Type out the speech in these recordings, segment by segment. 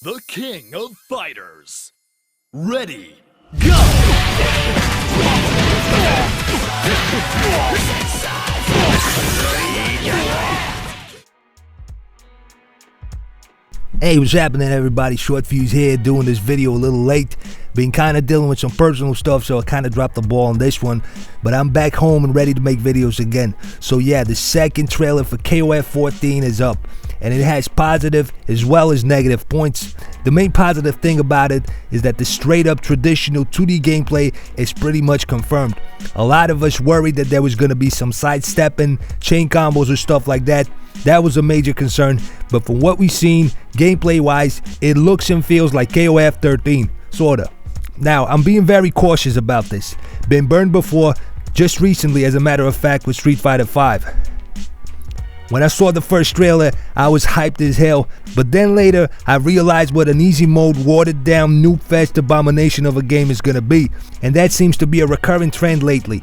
the king of fighters. Ready, go! Hey, what's happening, everybody? Short Fuse here, doing this video a little late. Been kind of dealing with some personal stuff, so I kind of dropped the ball on this one. But I'm back home and ready to make videos again. So yeah, the second trailer for KoF 14 is up, and it has positive as well as negative points. The main positive thing about it is that the straight up traditional 2D gameplay is pretty much confirmed. A lot of us worried that there was going to be some sidestepping, chain combos or stuff like that. That was a major concern, but from what we've seen, gameplay wise, it looks and feels like KoF 13, sorta. Now, I'm being very cautious about this. Been burned before, just recently as a matter of fact, with Street Fighter V. When I saw the first trailer, I was hyped as hell, but then later, I realized what an easy mode, watered down, noob fest abomination of a game is gonna be, and that seems to be a recurring trend lately.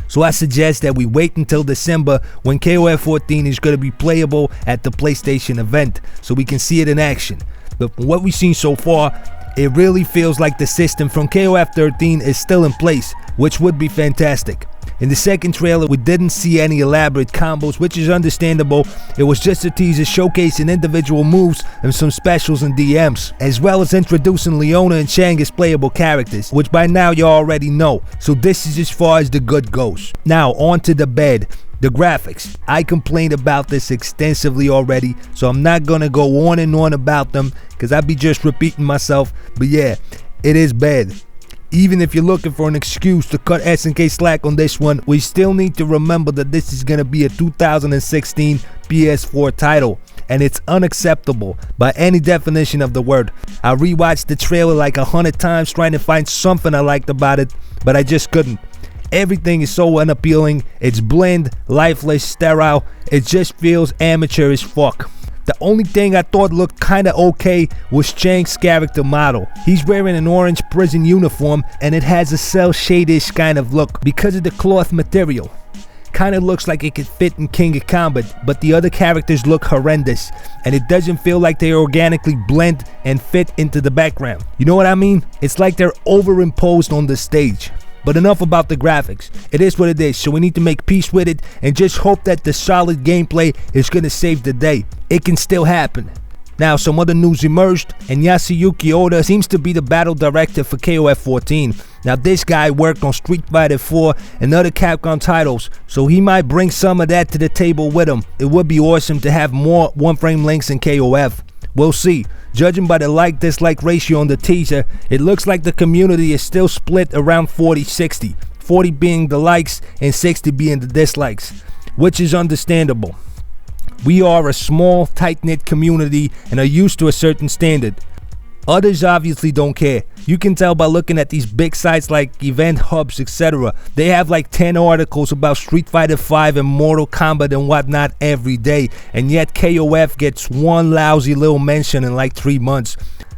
So I suggest that we wait until December when KoF 14 is going to be playable at the PlayStation event so we can see it in action. But from what we've seen so far, it really feels like the system from KoF 13 is still in place, which would be fantastic. In the second trailer, we didn't see any elaborate combos, which is understandable. It was just a teaser showcasing individual moves and some specials and DMs, as well as introducing Leona and Chang as playable characters, which by now you already know. So this is as far as the good goes. Now on to the bad. The graphics. I complained about this extensively already, so I'm not gonna go on and on about them because I'd be just repeating myself. But yeah, it is bad. Even if you're looking for an excuse to cut SNK slack on this one, we still need to remember that this is gonna be a 2016 PS4 title, and it's unacceptable by any definition of the word. I rewatched the trailer like 100 times trying to find something I liked about it, but I just couldn't. Everything is so unappealing, it's bland, lifeless, sterile, it just feels amateur as fuck. The only thing I thought looked kinda okay was Chang's character model. He's wearing an orange prison uniform and it has a cell shade-ish kind of look because of the cloth material. Kinda looks like it could fit in King of Combat, but the other characters look horrendous and it doesn't feel like they organically blend and fit into the background. You know what I mean? It's like they're overimposed on the stage. But enough about the graphics. It is what it is, so we need to make peace with it and just hope that the solid gameplay is gonna save the day. It can still happen. Now, some other news emerged, and Yasuyuki Oda seems to be the battle director for KoF 14. Now, this guy worked on Street Fighter 4 and other Capcom titles, so he might bring some of that to the table with him. It would be awesome to have more one-frame links in KoF. We'll see. Judging by the like-dislike ratio on the teaser, it looks like the community is still split around 40-60. 40 being the likes and 60 being the dislikes, which is understandable. We are a small, tight-knit community and are used to a certain standard. Others obviously don't care. You can tell by looking at these big sites like Event Hubs, etc. They have like 10 articles about Street Fighter V and Mortal Kombat and whatnot every day, and yet KoF gets one lousy little mention in like 3 months.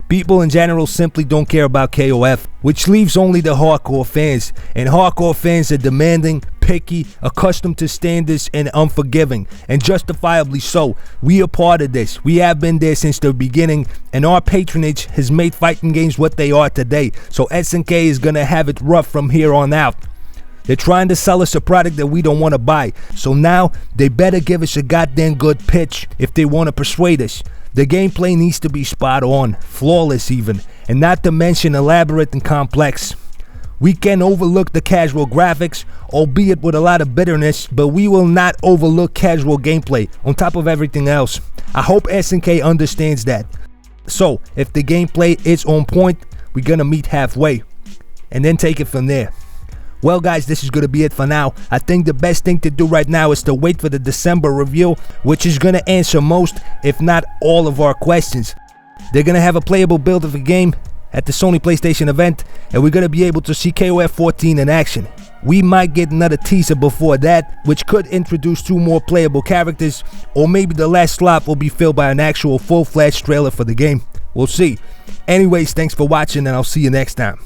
People in general simply don't care about KoF, which leaves only the hardcore fans, and hardcore fans are demanding, picky, accustomed to standards, and unforgiving, and justifiably so. We are part of this. We have been there since the beginning, and our patronage has made fighting games what they are today, so SNK is gonna have it rough from here on out. They're trying to sell us a product that we don't want to buy, so now they better give us a goddamn good pitch if they want to persuade us. The gameplay needs to be spot on, flawless even, and not to mention elaborate and complex. We can overlook the casual graphics, albeit with a lot of bitterness, but we will not overlook casual gameplay on top of everything else. I hope SNK understands that. So, if the gameplay is on point, we're gonna meet halfway, and then take it from there. Well guys, this is going to be it for now. I think the best thing to do right now is to wait for the December review, which is going to answer most, if not all, of our questions. They're going to have a playable build of the game at the Sony PlayStation event, and we're going to be able to see KoF 14 in action. We might get another teaser before that, which could introduce 2 more playable characters, or maybe the last slot will be filled by an actual full-fledged trailer for the game. We'll see. Anyways, thanks for watching, and I'll see you next time.